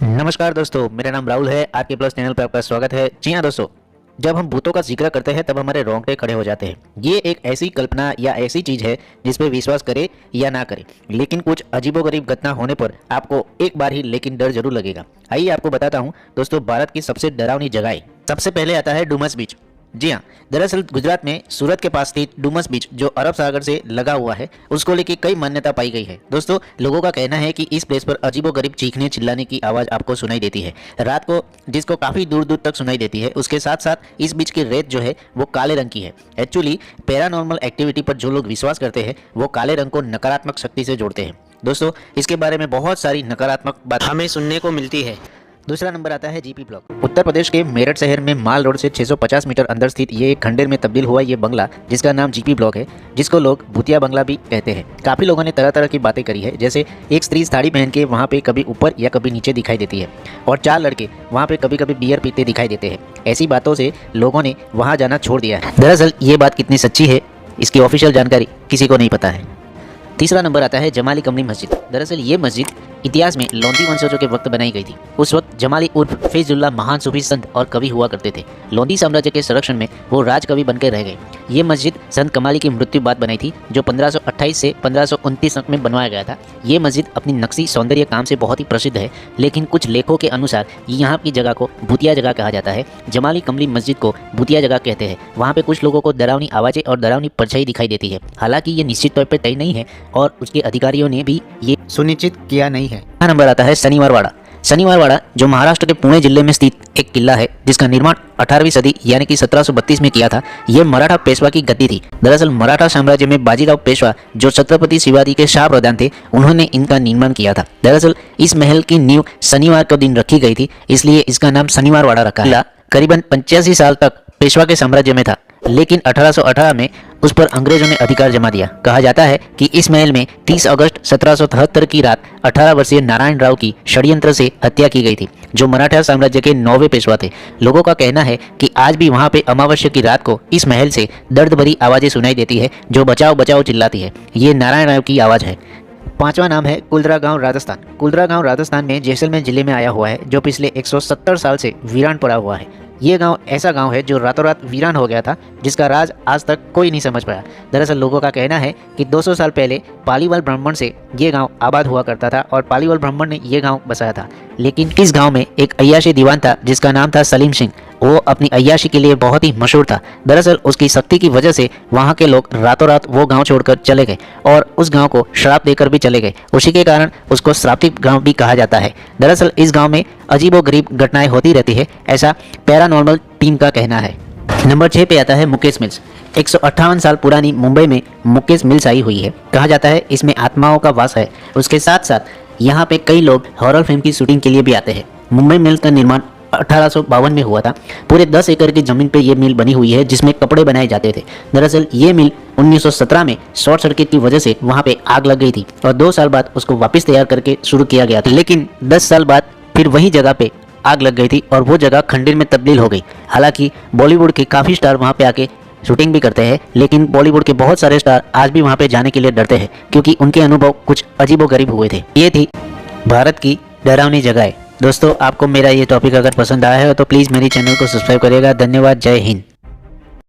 नमस्कार दोस्तों, मेरा नाम राहुल है। आपके प्लस चैनल पर आपका स्वागत है। जी हाँ दोस्तों, जब हम भूतों का जिक्र करते हैं तब हमारे रोंगटे खड़े हो जाते हैं। ये एक ऐसी कल्पना या ऐसी चीज है जिस पे विश्वास करे या ना करे, लेकिन कुछ अजीबोगरीब घटना होने पर आपको एक बार ही लेकिन डर जरूर लगेगा। आइए आपको बताता हूँ दोस्तों, भारत की सबसे डरावनी जगह। सबसे पहले आता है डुमस बीच। जी हाँ, दरअसल गुजरात में सूरत के पास स्थित डुमस बीच जो अरब सागर से लगा हुआ है, उसको लेके कई मान्यता पाई गई है। दोस्तों, लोगों का कहना है कि इस प्लेस पर अजीबोगरीब चीखने चिल्लाने की आवाज़ आपको सुनाई देती है रात को, जिसको काफ़ी दूर दूर तक सुनाई देती है। उसके साथ साथ इस बीच की रेत जो है वो काले रंग की है। एक्चुअली पैरानॉर्मल एक्टिविटी पर जो लोग विश्वास करते हैं वो काले रंग को नकारात्मक शक्ति से जोड़ते हैं। दोस्तों, इसके बारे में बहुत सारी नकारात्मक बात हमें सुनने को मिलती है। दूसरा नंबर आता है जीपी ब्लॉक। उत्तर प्रदेश के मेरठ शहर में माल रोड से 650 मीटर अंदर स्थित ये एक खंडेर में तब्दील हुआ ये बंगला, जिसका नाम जीपी ब्लॉक है, जिसको लोग भूतिया बंगला भी कहते हैं। काफ़ी लोगों ने तरह तरह की बातें करी है, जैसे एक स्त्री साड़ी पहन के वहाँ पे कभी ऊपर या कभी नीचे दिखाई देती है, और 4 लड़के वहाँ पे कभी कभी बियर पीते दिखाई देते हैं। ऐसी बातों से लोगों ने वहाँ जाना छोड़ दिया है। दरअसल ये बात कितनी सच्ची है, इसकी ऑफिशियल जानकारी किसी को नहीं पता है। तीसरा नंबर आता है जमाली कमली मस्जिद। दरअसल ये मस्जिद इतिहास में लोंदी वंशजों के वक्त बनाई गई थी। उस वक्त जमाली उर्फ फैजुल्लाह महान सूफी संत और कवि हुआ करते थे। लोंदी साम्राज्य के संरक्षण में वो राजकवि बनकर रह गए। ये मस्जिद संत कमाली की मृत्यु बाद बनाई थी, जो 1528 से 1529 में बनवाया गया था। ये मस्जिद अपनी नक्शी सौंदर्य काम से बहुत ही प्रसिद्ध है, लेकिन कुछ लेखों के अनुसार यहाँ की जगह को भूतिया जगह कहा जाता है। जमाली कमली मस्जिद को भूतिया जगह कहते हैं। वहाँ पे कुछ लोगों को डरावनी आवाज़ें और डरावनी परछाई दिखाई देती है। हालांकि ये निश्चित तौर पर तय नहीं है और उसके अधिकारियों ने भी ये सुनिश्चित किया नहीं है। नंबर आता है शनिवारवाड़ा। शनिवारवाड़ा जो महाराष्ट्र के पुणे जिले में स्थित एक किला है, जिसका निर्माण 18वीं सदी यानी कि 1732 में किया था। यह मराठा पेशवा की गद्दी थी। दरअसल मराठा साम्राज्य में बाजीराव पेशवा जो छत्रपति शिवाजी के शाह प्रधान थे, उन्होंने इनका निर्माण किया था। दरअसल इस महल की नींव शनिवार को दिन रखी गई थी, इसलिए इसका नाम शनिवारवाड़ा रखा है। करीबन 85 साल तक पेशवा के साम्राज्य में था, लेकिन 1818 में उस पर अंग्रेजों ने अधिकार जमा दिया। कहा जाता है कि इस महल में 30 अगस्त 1773 की रात 18 वर्षीय नारायण राव की षड्यंत्र से हत्या की गई थी, जो मराठा साम्राज्य के 9वें पेशवा थे। लोगों का कहना है कि आज भी वहां पे अमावस्या की रात को इस महल से दर्द भरी आवाजें सुनाई देती है, जो बचाओ बचाओ चिल्लाती है। ये नारायण राव की आवाज़ है। 5वां नाम है कुल्द्रा गांव राजस्थान। कुल्द्रा गांव राजस्थान में जैसलमेर जिले में आया हुआ है, जो पिछले 170 साल से वीरान पड़ा हुआ है। ये गांव ऐसा गांव है जो रातों रात वीरान हो गया था, जिसका राज आज तक कोई नहीं समझ पाया। दरअसल लोगों का कहना है कि 200 साल पहले पालीवाल ब्राह्मण से ये गांव आबाद हुआ करता था और पालीवाल ब्राह्मण ने ये गांव बसाया था। लेकिन इस गांव में एक अय्याशी दीवान था जिसका नाम था सलीम सिंह। वो अपनी अय्याशी के लिए बहुत ही मशहूर था। दरअसल उसकी शक्ति की वजह से वहाँ के लोग रातों रात वो गांव छोड़कर चले गए और उस गांव को श्राप देकर भी चले गए। उसी के कारण उसको श्रापित गांव भी कहा जाता है। दरअसल इस गांव में अजीबोगरीब घटनाएं होती रहती है, ऐसा पैरानॉर्मल टीम का कहना है। नंबर 6 पे आता है मुकेश मिल्स। 158 साल पुरानी मुंबई में मुकेश मिल्स आई हुई है। कहा जाता है इसमें आत्माओं का वास है। उसके साथ साथ यहाँ पे कई लोग हॉरर फिल्म की शूटिंग के लिए भी आते हैं। मुंबई मिल का निर्माण 1852 में हुआ था। पूरे 10 एकड़ की जमीन पे ये मिल बनी हुई है, जिसमें कपड़े बनाए जाते थे। दरअसल ये मिल 1917 में शॉर्ट सर्किट की वजह से वहाँ पे आग लग गई थी और 2 साल बाद उसको वापस तैयार करके शुरू किया गया था। लेकिन 10 साल बाद फिर वही जगह पे आग लग गई थी और वो जगह खंडर में तब्दील हो गई। हालांकि बॉलीवुड के काफ़ी स्टार वहाँ पे आके शूटिंग भी करते हैं, लेकिन बॉलीवुड के बहुत सारे स्टार आज भी वहाँ पे जाने के लिए डरते हैं, क्योंकि उनके अनुभव कुछ अजीबोगरीब हुए थे। ये थी भारत की डरावनी जगह। दोस्तों, आपको मेरा ये टॉपिक अगर पसंद आया है तो प्लीज़ मेरे चैनल को सब्सक्राइब करिएगा। धन्यवाद। जय हिंद।